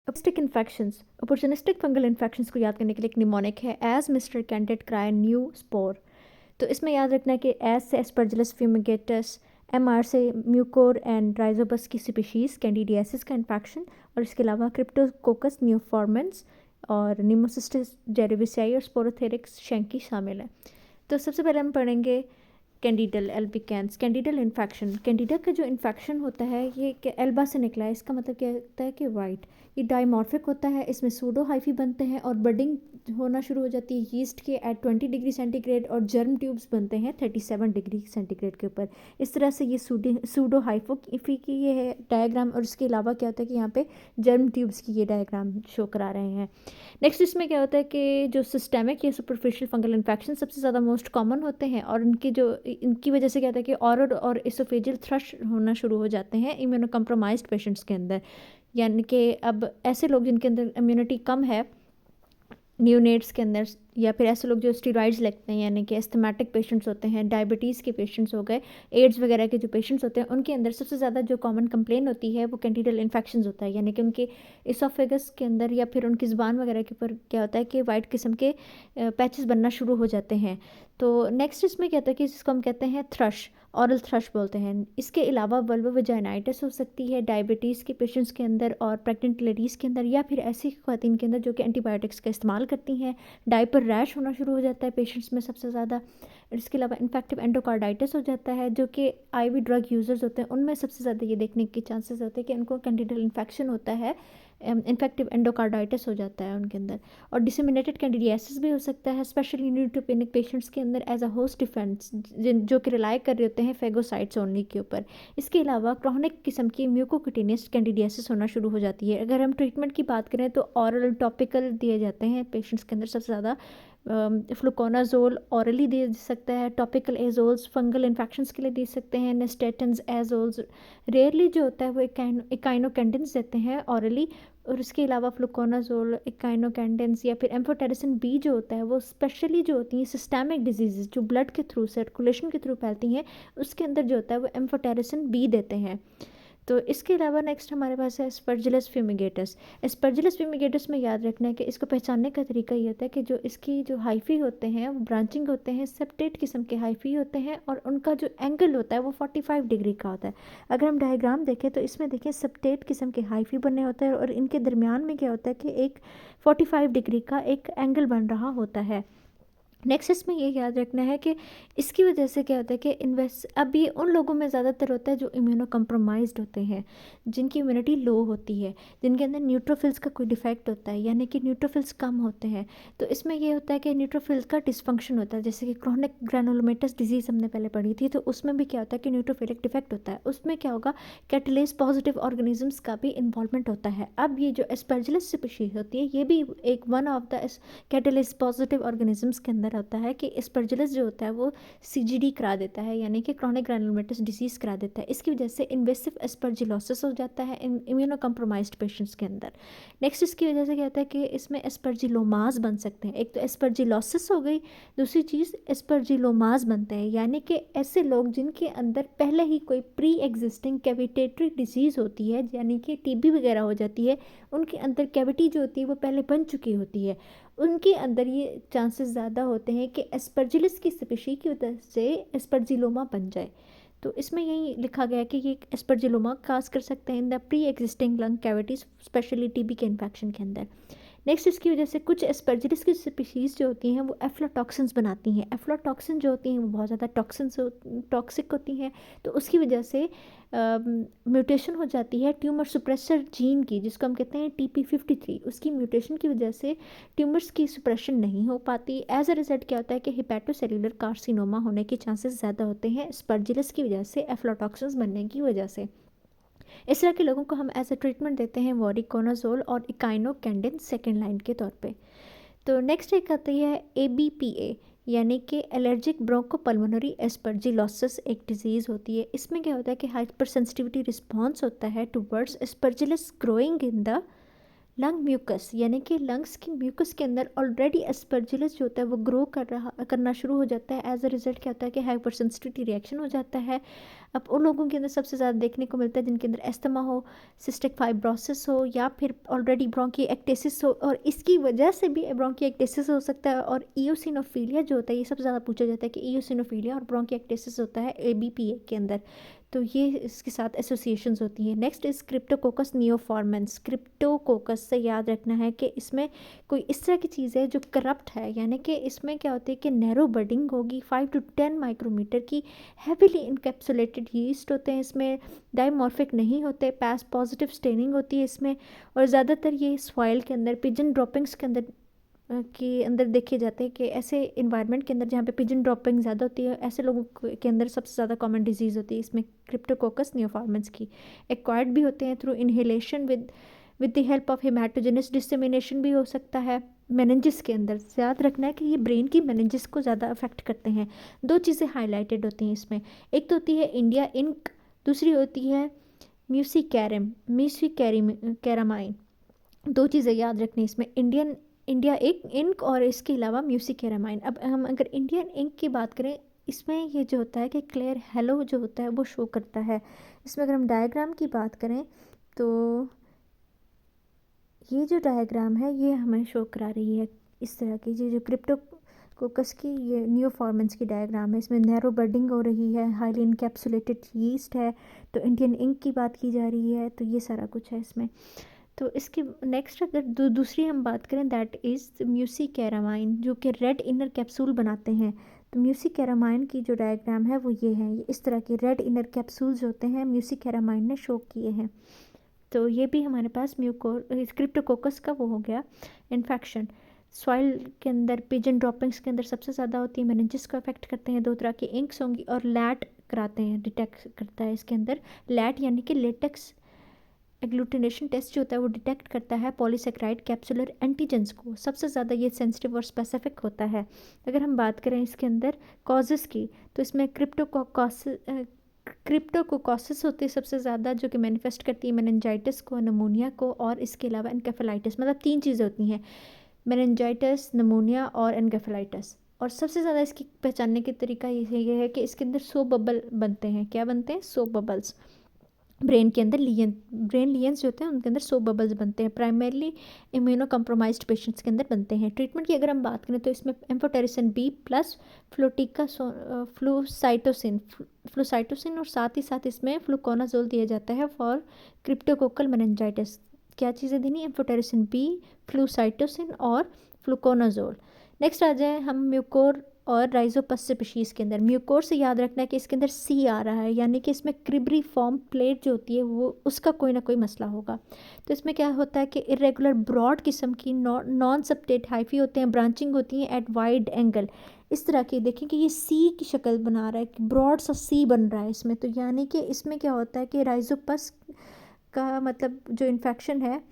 अपस्टिक infections, opportunistic fungal infections को याद करने के लिए एक निमोनिक है AS mister candid cry new spore. तो इसमें याद रखना है कि एज से एस्परजिलस फ्यूमिगेटस, एमआर से म्यूकोर एंड राइजोबस की स्पीशीज़ कैंडिडियासिस का इन्फेक्शन, और इसके अलावा क्रिप्टोकोकस न्यूफॉर्मेंस और निमोसिस्टिस जेरेविसियाई और स्पोरोथेरिक्स शैंकी शामिल हैं। तो सबसे पहले हम पढ़ेंगे candidal albicans. Candidal infection, Candida का जो इन्फेक्शन होता है ये एल्बा से निकला है। इसका मतलब क्या होता है कि वाइट, ये डाइमॉर्फिक होता है, इसमें सूडो हाइफी बनते हैं और बडिंग होना शुरू हो जाती है यीस्ट के एट 20 डिग्री सेंटीग्रेड, और जर्म ट्यूब्स बनते हैं 37 डिग्री सेंटीग्रेड के ऊपर। इस तरह से ये सूडो हाइफी की ये है डायग्राम, और इसके अलावा क्या होता है कि यहाँ पे जर्म ट्यूब्स की ये डायग्राम शो करा रहे हैं। नेक्स्ट इसमें क्या होता है कि जो सिस्टेमिक या सुपरफिशियल फंगल इन्फेक्शन सबसे ज़्यादा मोस्ट कॉमन होते हैं, और इनकी वजह से क्या होता है कि ऑरल और इसोफेजियल थ्रश होना शुरू हो जाते हैं इम्यूनो कम्प्रोमाइज्ड पेशेंट्स के अंदर। यानी कि अब ऐसे लोग जिनके अंदर इम्यूनिटी कम है न्यूनेट्स के अंदर, या फिर ऐसे लोग जो स्टीरॉइड्स लेते हैं, यानी कि एस्थमेटिक पेशेंट्स होते हैं, डायबिटीज़ के पेशेंट्स हो गए, एड्स वगैरह के जो पेशेंट्स होते हैं, उनके अंदर सबसे ज़्यादा जो कॉमन कंप्लेन होती है वो कैंडिडल इन्फेक्शंस होता है। यानी कि उनके इसोफेगस के अंदर या फिर उनकी ज़ुबान वगैरह के ऊपर क्या होता है कि वाइट किस्म के पैचेस बनना शुरू हो जाते हैं। तो नेक्स्ट इसमें क्या होता है कि जिसको हम कहते हैं थ्रश, ऑरल थ्रश बोलते हैं। इसके अलावा वल्वो वजाइनाइटिस हो सकती है डायबिटीज़ के पेशेंट्स के अंदर और प्रेग्नेंट लेडीज़ के अंदर, या फिर ऐसी ख़वातीन के अंदर जो कि एंटीबायोटिक्स का इस्तेमाल करती हैं। डायपर रैश होना शुरू हो जाता है पेशेंट्स में सबसे ज़्यादा। इसके अलावा इन्फेक्टिव एंडोकार्डाइटिस हो जाता है, जो कि आईवी ड्रग यूज़र्स होते हैं उनमें सबसे ज़्यादा ये देखने के चांसेस होते हैं कि उनको कैंडिडल इन्फेक्शन होता है, इन्फेक्टिव एंडोकार्डाइटिस हो जाता है उनके अंदर। और डिसेमिनेटेड कैंडिडियासिस भी हो सकता है, स्पेशली न्यूट्रोपेनिक पेशेंट्स के अंदर एज अ होस्ट डिफेंस, जो कि रिलाई कर रहे होते हैं फेगोसाइट्स ओनली के ऊपर। इसके अलावा क्रॉनिक किस्म की म्यूकोक्यूटेनियस कैंडिडियासिस होना शुरू हो जाती है। अगर हम ट्रीटमेंट की बात करें तो ऑरल टॉपिकल दिए जाते हैं पेशेंट्स के अंदर सबसे ज़्यादा। फ्लुकोनाजोल ऑरली दे सकता है, टॉपिकल एजोल्स फंगल इन्फेक्शंस के लिए दे सकते हैं, नेस्टेटन्स एजोल्स रेयरली जो होता है वो इकाइनोकेंडेंस देते हैं ऑरली। और इसके अलावा फ्लुकोनाजोल, इकाइनोकेंडेंस या फिर एम्फोटेरिसिन बी जो होता है वो स्पेशली जो होती हैं सिस्टेमिक डिजीज़ जो ब्लड के थ्रू सर्कुलेशन के थ्रू फैलती हैं, उसके अंदर जो होता है वो एम्फोटेरिसिन बी देते हैं। तो इसके अलावा नेक्स्ट हमारे पास है एस्परजिलस फ्यूमिगेटस। एस्परजिलस फ्यूमिगेटस में याद रखना है कि इसको पहचानने का तरीका ये होता है कि जो इसकी जो हाइफी होते हैं वो ब्रांचिंग होते हैं, सेप्टेट किस्म के हाइफी होते हैं, और उनका जो एंगल होता है वो 45 डिग्री का होता है। अगर हम डायग्राम देखें तो इसमें देखें सेप्टेट किस्म के हाइफी बने होते हैं, और इनके दरमियान में क्या होता है कि एक 45 डिग्री का एक एंगल बन रहा होता है। नेक्स्ट इसमें ये याद रखना है कि इसकी वजह से क्या होता है कि अब ये उन लोगों में ज़्यादातर होता है जो इम्यूनो कम्प्रोमाइज्ड होते हैं, जिनकी इम्यूनिटी लो होती है, जिनके अंदर न्यूट्रोफिल्स का कोई डिफेक्ट होता है, यानी कि न्यूट्रोफिल्स कम होते हैं। तो इसमें ये होता है कि न्यूट्रोफिल का डिसफंक्शन होता है, जैसे कि क्रोनिक ग्रैनुलोमेटस डिजीज़ हमने पहले पढ़ी थी, तो उसमें भी क्या होता है कि न्यूट्रोफिलिक डिफेक्ट होता है। उसमें क्या होगा, कैटलेज पॉजिटिव ऑर्गेनिजम्स का भी इन्वॉल्वमेंट होता है। अब ये जो एस्परजिलस स्पीशीज होती है ये भी एक one of the catalase positive organisms के अंदर होता है कि एस्परजिलस जो होता है वो सीजीडी करा देता है, यानी कि क्रॉनिक ग्रैनुलोमेटस डिजीज़ करा देता है। इसकी वजह से इन्वेसिव एस्परजिलोसिस हो जाता है इम्यूनो कम्प्रोमाइज्ड पेशेंट्स के अंदर। नेक्स्ट इसकी वजह से क्या होता है कि इसमें एस्परजिलोमास बन सकते हैं। एक तो एस्परजिलोसिस हो गई, दूसरी चीज़ एस्परजिलोमास बनते हैं, यानी कि ऐसे लोग जिनके अंदर पहले ही कोई प्री एग्जिस्टिंग कैविटेटरी डिजीज़ होती है, यानी कि टीबी वगैरह हो जाती है, उनके अंदर कैविटी जो होती है वो पहले बन चुकी होती है, उनके अंदर ये चांसेस ज़्यादा होते हैं कि एस्परजिलस की स्पीशी की वजह से एस्परजिलोमा बन जाए। तो इसमें यही लिखा गया है कि ये एस्परजिलोमा काज कर सकते हैं in the pre existing lung cavities, specially TB के इन्फेक्शन के अंदर। नेक्स्ट इसकी वजह से कुछ एस्परजिलस की स्पीशीज़ जो होती हैं वो एफ्लाटॉक्सिन्स बनाती हैं। एफ्लाटॉक्सिन जो होती हैं वो बहुत ज़्यादा टॉक्सिक होती हैं, तो उसकी वजह से म्यूटेशन हो जाती है ट्यूमर सुप्रेसर जीन की, जिसको हम कहते हैं TP53। उसकी म्यूटेशन की वजह से ट्यूमर्स की सुप्रेशन नहीं हो पाती। एज अ रिजल्ट क्या होता है कि हिपैटोसेल्युलर कार्सिनोमा होने के चांसेस ज़्यादा होते हैं एस्परजिलस की वजह से, एफ्लाटॉक्सिन्स बनने की वजह से। इस तरह के लोगों को हम एज अ ट्रीटमेंट देते हैं वॉरिकोनाजोल और इकाइनोकेंडिन सेकेंड लाइन के तौर पे। तो नेक्स्ट एक आती है ABPA, यानी कि एलर्जिक ब्रोंकोपल्मोनरी एस्परजिलोसिस, एक डिजीज़ होती है। इसमें क्या होता है कि हाइपर सेंसिटिविटी रिस्पॉन्स होता है towards aspergillus growing in the lung mucus यानी कि लंग्स की म्यूकस के अंदर ऑलरेडी एस्परजिलस जो होता है वो ग्रो करना शुरू हो जाता है। एज अ रिजल्ट क्या होता है कि हाइपर सेंसिटिविटी रिएक्शन हो जाता है। अब उन लोगों के अंदर सबसे ज़्यादा देखने को मिलता है जिनके अंदर एस्थमा हो, सिस्टिक फाइब्रोसिस हो, या फिर ऑलरेडी ब्रोंकिएक्टेसिस हो, और इसकी वजह से भी ब्रोंकिएक्टेसिस हो सकता है। और ईओसिनोफिलिया जो होता है, ये सबसे ज़्यादा पूछा जाता है कि ईओसिनोफिलिया और ब्रोंकिएक्टेसिस होता है एबीपीए के अंदर, तो ये इसके साथ एसोसिएशंस होती हैं। Next is cryptococcus neoformans. Cryptococcus से याद रखना है कि इसमें कोई इस तरह की चीज़ है जो करप्ट है, यानी कि इसमें क्या होती है कि नैरो बडिंग होगी 5 to 10 माइक्रोमीटर की। हैविली इनकैप्सुलेटेड यीस्ट होते हैं इसमें, डाइमॉर्फिक नहीं होते, पास पॉजिटिव स्टेनिंग होती है इसमें। और ज़्यादातर ये सॉइल के अंदर, पिजन ड्रॉपिंग्स के अंदर देखे जाते हैं कि ऐसे इन्वायरमेंट के अंदर जहाँ पे पिजन ड्रॉपिंग ज़्यादा होती है, ऐसे लोगों के अंदर सबसे ज़्यादा कॉमन डिजीज़ होती है इसमें क्रिप्टोकोकस नियोफॉर्मेंस की। एक्वायर्ड भी होते हैं through inhalation with the help of haematogenous dissemination भी हो सकता है। मेनिंजिस के अंदर याद रखना है कि ये ब्रेन की मेनिंजिस को ज़्यादा अफेक्ट करते हैं। दो चीज़ें हाईलाइटेड होती हैं इसमें, एक तो होती है इंडिया इंक, दूसरी होती है म्यूसिकैरामाइन। दो चीज़ें याद रखनी इसमें, इंडिया एक इंक और इसके अलावा म्यूसिकैरामाइन। अब हम अगर इंडियन इंक की बात करें, इसमें ये जो होता है कि क्लियर हेलो जो होता है वो शो करता है। इसमें अगर हम डायग्राम की बात करें तो ये जो डायग्राम है ये हमें शो करा रही है इस तरह की, ये जो क्रिप्टोकोकस की ये नियोफॉर्मेंस की डायग्राम है। इसमें नैरो बडिंग हो रही है, हाईली इनकैप्सुलेटेड यीस्ट है, तो इंडियन इंक की बात की जा रही है, तो ये सारा कुछ है इसमें। तो इसकी नेक्स्ट अगर दूसरी हम बात करें, दैट इज़ म्यूसिकैरामाइन, जो कि रेड इनर कैप्सूल बनाते हैं। तो म्यूसिकैरामाइन की जो डायग्राम है वो ये है, ये इस तरह के रेड इनर कैप्सूल्स होते हैं, म्यूसिकैरामाइन ने शो किए हैं। तो ये भी हमारे पास क्रिप्टोकोकस का वो हो गया इन्फेक्शन। सॉइल के अंदर पिजन ड्रॉपिंग्स के अंदर सबसे ज़्यादा होती है, मेनिंजिस को अफेक्ट करते हैं। दो तरह की इंक्स होंगी, और लैट कराते हैं, डिटेक्ट करता है इसके अंदर। लैट यानी कि लेटेक्स एग्लूटिनेशन टेस्ट जो होता है वो डिटेक्ट करता है पॉलीसेक्राइड कैप्सुलर एंटीजेंस को। सबसे ज़्यादा ये सेंसिटिव और स्पेसिफिक होता है। अगर हम बात करें इसके अंदर कॉजेज़ की, तो इसमें क्रिप्टोकोकॉसिस होती है सबसे ज़्यादा, जो कि मैनिफेस्ट करती है मेनिंजाइटिस को, नमोनिया को, और इसके अलावा एनकेफेलाइटिस। मतलब 3 चीज़ें होती हैं, मेनिंजाइटिस, नमोनिया और एनकेफेलाइटिस। और सबसे ज़्यादा इसकी पहचानने का तरीका ये है कि इसके अंदर सो बबल बनते हैं। क्या बनते हैं? सो बबल्स। ब्रेन के अंदर ब्रेन लियंस जो होते हैं उनके अंदर सो बबल्स बनते हैं, प्राइमरली इम्यूनो कम्प्रोमाइज्ड पेशेंट्स के अंदर बनते हैं। ट्रीटमेंट की अगर हम बात करें तो इसमें एम्फोटेरिसिन बी प्लस फ्लोटिका फ्लूसाइटोसिन और साथ ही साथ इसमें फ्लूकोनाजोल दिया जाता है फॉर क्रिप्टोकोकल मेनिंजाइटिस। क्या चीज़ें देनी? एम्फोटेरिसिन बी, फ्लूसाइटोसिन और फ्लूकोनाजोल। नेक्स्ट आ जाए हम म्यूकोर और राइजोपस स्पीशीज़ के अंदर। म्यूकोर से याद रखना है कि इसके अंदर सी आ रहा है, यानी कि इसमें क्रिबरी फॉर्म प्लेट जो होती है वो उसका कोई ना कोई मसला होगा। तो इसमें क्या होता है कि इरेगुलर ब्रॉड किस्म की नॉन सबटेट हाइफी होते हैं, ब्रांचिंग होती हैं एट वाइड एंगल। इस तरह की देखें कि ये सी की शक्ल बना रहा है, कि ब्रॉड सा सी बन रहा है इसमें। तो यानी कि इसमें क्या होता है कि राइजोपस का मतलब जो इन्फेक्शन है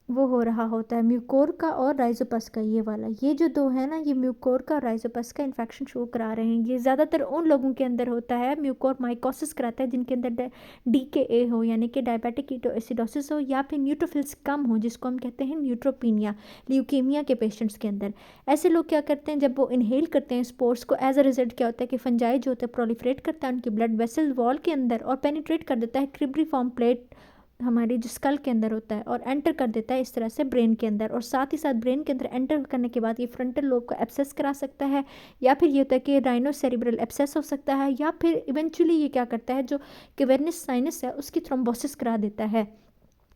वो हो रहा होता है, म्यूकोर का और राइजोपस का। ये वाला, ये जो दो है ना, ये म्यूकोर का और राइजोपस का इन्फेक्शन शो करा रहे हैं। ये ज़्यादातर उन लोगों के अंदर होता है, म्यूकोर माइकोसिस कराता है जिनके अंदर DKA हो, यानी कि डायबिटिक कीटोएसिडोसिस हो, या फिर न्यूट्रोफिल्स कम हो, जिसको हम कहते हैं न्यूट्रोपीनिया, ल्यूकेमिया के पेशेंट्स के अंदर। ऐसे लोग क्या करते हैं, जब वो इनहेल करते हैं स्पोर्स को, एज अ रिजल्ट क्या होता है कि फंजाई जो होता है प्रोलिफरेट करता है उनकी ब्लड वेसल वॉल के अंदर और पेनिट्रेट कर देता है क्रिबरी फॉर्म प्लेट हमारी जो स्कल के अंदर होता है, और एंटर कर देता है इस तरह से ब्रेन के अंदर। और साथ ही साथ ब्रेन के अंदर एंटर करने के बाद ये फ्रंटल लोब को एब्सेस करा सकता है, या फिर ये होता है कि राइनोसेरिब्रल एब्सेस हो सकता है, या फिर इवेंचुअली ये क्या करता है, जो कैवर्नस साइनस है उसकी थ्रोम्बोसिस करा देता है।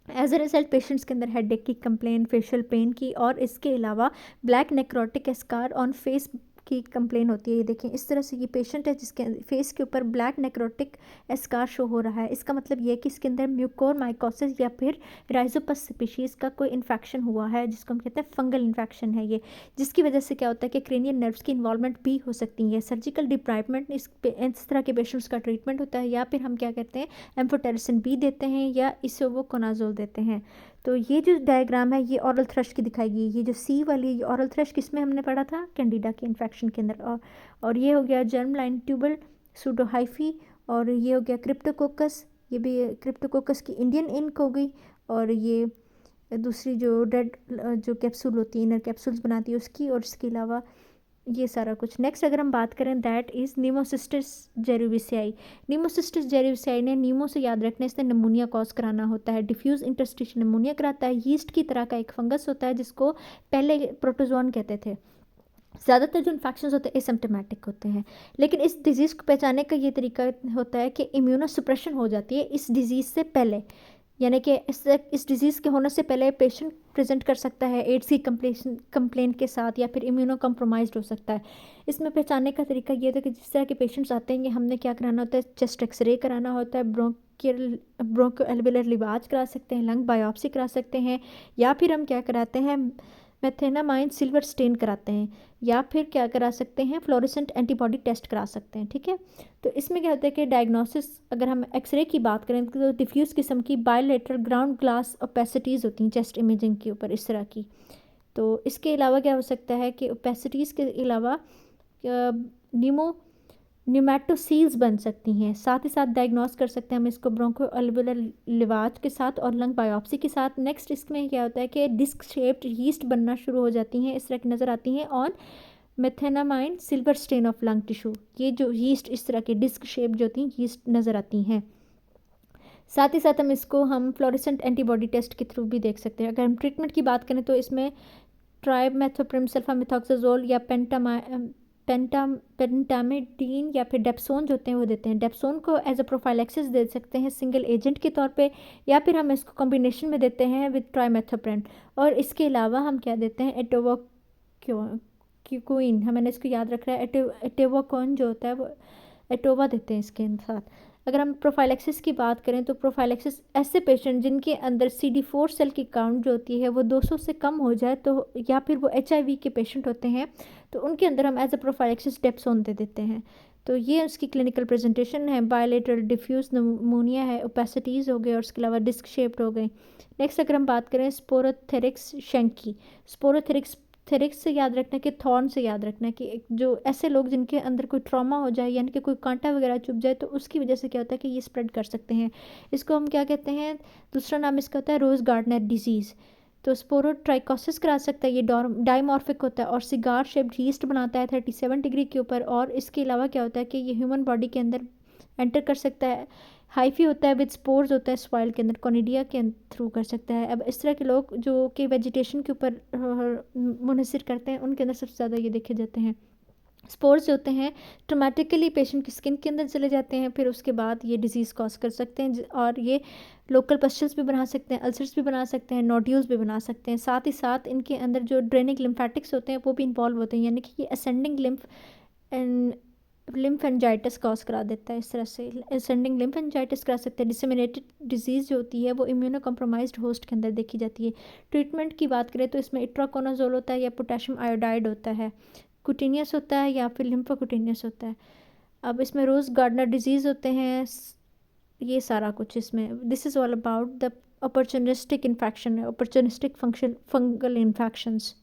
एज अ रिजल्ट पेशेंट्स के अंदर हेडेक की कंप्लेन, फेशियल पेन की, और इसके अलावा black necrotic scar on face की कंप्लेन होती है। ये देखें इस तरह से, ये पेशेंट है जिसके फेस के ऊपर ब्लैक नेक्रोटिक स्कार शो हो रहा है। इसका मतलब ये है कि इसके अंदर म्यूकोर माइकोसिस या फिर राइजोपस स्पीशीज़ का कोई इन्फेक्शन हुआ है, जिसको हम कहते हैं फंगल इन्फेक्शन है ये, जिसकी वजह से क्या होता है कि क्रेनियल नर्व्स की इन्वॉल्वमेंट भी हो सकती है। सर्जिकल डिप्राइवमेंट इस तरह के पेशेंट्स का ट्रीटमेंट होता है, या फिर हम क्या करते हैं, एम्फोटेरिसिन बी देते हैं या इसोवोकोनाजोल देते हैं। तो ये जो डायग्राम है ये ऑरल थ्रश की दिखाई गई। ये जो सी वाली ऑरल थ्रश किसमें हमने पढ़ा था? कैंडिडा के इन्फेक्शन के अंदर। और ये हो गया जर्म लाइन ट्यूबल सूडोहाइफी, और ये हो गया क्रिप्टोकोकस, ये भी क्रिप्टोकोकस की इंडियन इंक हो गई, और ये दूसरी जो रेड जो कैप्सूल होती है, इनर कैप्सूल्स बनाती है उसकी, और इसके अलावा ये सारा कुछ। नेक्स्ट अगर हम बात करें दैट इज़ नीमोसिस्टिस जेरुविसियाई। नीमोसिस्टिस जेरुविसियाई ने नीमो से याद रखने से निमोनिया कॉज कराना होता है, डिफ्यूज़ इंटरस्टिशियल निमोनिया कराता है। यीस्ट की तरह का एक फंगस होता है जिसको पहले प्रोटोजोन कहते थे। ज़्यादातर जो इन्फेक्शंस होते हैं एसिम्प्टोमेटिक होते हैं, लेकिन इस डिज़ीज़ को पहचानने का ये तरीका होता है कि इम्यूनोसप्रेशन हो जाती है इस डिज़ीज़ से पहले, यानी कि इस डिज़ीज़ के होने से पहले पेशेंट प्रेजेंट कर सकता है एड्स की कंप्लेंट के साथ, या फिर इम्यूनो कम्प्रोमाइज्ड हो सकता है। इसमें पहचानने का तरीका ये था कि जिस तरह के पेशेंट्स आते हैं हमने क्या कराना होता है, चेस्ट एक्सरे कराना होता है, ब्रोंको एल्वियोलर लिवाज करा सकते हैं, लंग बायोप्सी करा सकते हैं, या फिर हम क्या कराते हैं मेथेनामाइन सिल्वर स्टेन कराते हैं, या फिर क्या करा सकते हैं फ्लोरेसेंट एंटीबॉडी टेस्ट करा सकते हैं। ठीक है, तो इसमें क्या होता है कि डायग्नोसिस अगर हम एक्सरे की बात करें तो डिफ्यूज़ किस्म की बायलेटरल ग्राउंड ग्लास ओपेसिटीज़ होती हैं चेस्ट इमेजिंग के ऊपर इस तरह की। तो इसके अलावा क्या हो सकता है कि ओपेसिटीज़ के अलावा न्यूमेटोसील्स बन सकती हैं। साथ ही साथ डायग्नोस कर सकते हैं हम इसको ब्रोंको अल्वियोलर लिवाज के साथ और लंग बायोप्सी के साथ। नेक्स्ट इसमें क्या होता है कि डिस्क शेप्ड यीस्ट बनना शुरू हो जाती हैं, इस तरह की नज़र आती हैं on methenamine silver stain of lung tissue. ये जो यीस्ट इस तरह के डिस्क शेप जो होती हैं यीस्ट नज़र आती हैं। साथ ही साथ हम फ्लोरेसेंट एंटीबॉडी टेस्ट के थ्रू भी देख सकते हैं। अगर हम ट्रीटमेंट की बात करें तो इसमें ट्राइमेथोप्रिम सल्फामेथोक्साजोल या पेंटामिडीन या फिर डेप्सोन जो होते हैं वो देते हैं। डेप्सोन को एज अ प्रोफाइलेक्सिस दे सकते हैं सिंगल एजेंट के तौर पे, या फिर हम इसको कॉम्बिनेशन में देते हैं विद ट्राइमेथोप्रिन। और इसके अलावा हम क्या देते हैं एटोवाक्यूइन, हमें इसको याद रख रहा है, एटोवाकोन जो होता है वो एटोवा देते हैं इसके साथ। अगर हम प्रोफाइलेक्सिस की बात करें तो प्रोफाइलेक्सिस ऐसे पेशेंट जिनके अंदर CD4 सेल की काउंट जो होती है वो 200 से कम हो जाए, तो या फिर वो HIV के पेशेंट होते हैं तो उनके अंदर हम एज अ प्रोफाइलेक्सिस डेप्सोन दे देते हैं। तो ये उसकी क्लिनिकल प्रेजेंटेशन है। बायलेटरल डिफ्यूज नमोनिया है, ओपेसिटीज़ हो गए, और उसके अलावा डिस्क शेप्ड हो गई। नेक्स्ट अगर हम बात करें स्पोरोथेरिक्स शंकी, स्पोरोथेरिक्स से याद रखना कि थॉर्न से याद रखना कि जो ऐसे लोग जिनके अंदर कोई ट्रॉमा हो जाए, यानी कि कोई कांटा वगैरह चुभ जाए, तो उसकी वजह से क्या होता है कि ये स्प्रेड कर सकते हैं। इसको हम क्या कहते हैं, दूसरा नाम इसका होता है रोज़ गार्डनर डिजीज़। तो स्पोरोट्राइकोसिस करा सकता है, ये डाइमॉर्फिक होता है और सिगार शेप्ड यीस्ट बनाता है 37 डिग्री के ऊपर। और इसके अलावा क्या होता है कि ये ह्यूमन बॉडी के अंदर एंटर कर सकता है। हाइफी होता है, विद स्पोर्स होता है सॉइल के अंदर, कॉनिडिया के थ्रू कर सकता है। अब इस तरह के लोग जो कि वेजिटेशन के ऊपर मुनहसर करते हैं उनके अंदर सबसे ज़्यादा ये देखे जाते हैं। स्पोर्स जो होते हैं ट्रोमेटिकली पेशेंट की स्किन के अंदर चले जाते हैं, फिर उसके बाद ये डिजीज़ कॉज कर सकते हैं, और ये लोकल पस्टल्स भी बना सकते हैं, अल्सर्स भी बना सकते हैं, नोड्यूल्स भी बना सकते हैं। साथ ही साथ इनके अंदर जो ड्रेनिक लिम्फेटिक्स होते हैं वो भी इन्वॉल्व होते हैं, यानी कि ये असेंडिंग लिम्फेंजाइटिस कॉज करा देता है। इस तरह से असेंडिंग लिम्फेंजाइटिस करा सकते हैं। डिसेमिनेटेड डिजीज़ जो होती है वो इम्यूनो कम्प्रोमाइज्ड होस्ट के अंदर देखी जाती है। ट्रीटमेंट की बात करें तो इसमें इट्राकोनाजोल होता है या पोटेशियम आयोडाइड होता है, कुटिनियस होता है या फिर लिम्फोकुटिनियस होता है। अब इसमें रोज़ गार्डनर डिजीज़ होते हैं, ये सारा कुछ इसमें। This is all about the opportunistic infection, opportunistic fungal infections.